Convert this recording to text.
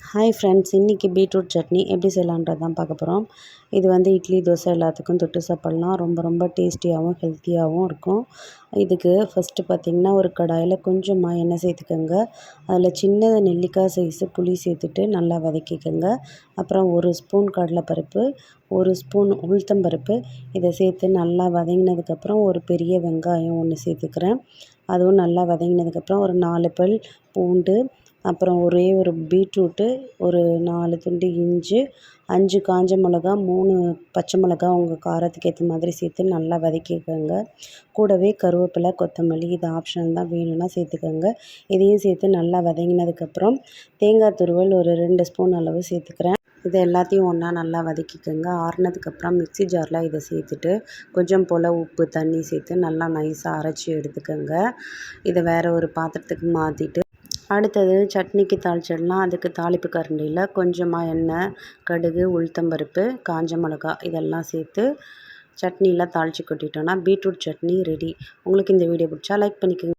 Hi friends, இன்றைக்கி beetroot chutney எப்படி செய்யலான்றது தான் பார்க்க போகிறோம். இது வந்து இட்லி, தோசை எல்லாத்துக்கும் தொட்டு சாப்பிட்லாம். ரொம்ப டேஸ்டியாகவும் ஹெல்த்தியாகவும் இருக்கும். இதுக்கு ஃபஸ்ட்டு பார்த்திங்கன்னா, ஒரு கடாயில் கொஞ்சமாக எண்ணெய் சேர்த்துக்கோங்க. அதில் சின்ன நெல்லிக்காய் சைஸு புளி சேர்த்துட்டு நல்லா வதக்கிக்கோங்க. அப்புறம் 1 ஸ்பூன் கடலைப்பருப்பு, 1 ஸ்பூன் உளுத்தம்பருப்பு இதை சேர்த்து நல்லா வதங்கினதுக்கப்புறம் ஒரு பெரிய வெங்காயம் 1 சேர்த்துக்கிறேன். அதுவும் நல்லா வதங்கினதுக்கப்புறம் ஒரு 4 பல் பூண்டு, அப்புறம் ஒரே ஒரு பீட்ரூட்டு, ஒரு 4 துண்டு இஞ்சி, 5 காஞ்ச மிளகா, 3 பச்சை மிளகா உங்கள் காரத்துக்கு ஏற்ற மாதிரி சேர்த்து நல்லா வதக்கிக்கோங்க. கூடவே கருவேப்பிலை, கொத்தமல்லி இது ஆப்ஷனல் தான், வேணும்னா சேர்த்துக்கோங்க. இதையும் சேர்த்து நல்லா வதங்கினதுக்கப்புறம் தேங்காய் துருவல் ஒரு 2 ஸ்பூன் அளவு சேர்த்துக்கிறேன். இதை எல்லாத்தையும் ஒன்றா நல்லா வதக்கிக்கோங்க. ஆறுனதுக்கப்புறம் மிக்ஸி ஜாரில் இதை சேர்த்துட்டு கொஞ்சம் போல் உப்பு, தண்ணி சேர்த்து நல்லா நைஸாக அரைச்சி எடுத்துக்கோங்க. இதை வேறு ஒரு பாத்திரத்துக்கு மாற்றிட்டு அடுத்தது சட்னிக்கு தாளிச்சிடலாம். அதுக்கு தாளிப்பு கரண்டியில் கொஞ்சமாக எண்ணெய், கடுகு, உளுத்தம்பருப்பு, காஞ்ச மிளகா இதெல்லாம் சேர்த்து சட்னியில் தாளித்து கொட்டிட்டோன்னா பீட்ரூட் சட்னி ரெடி. உங்களுக்கு இந்த வீடியோ பிடிச்சா லைக் பண்ணிக்கோங்க.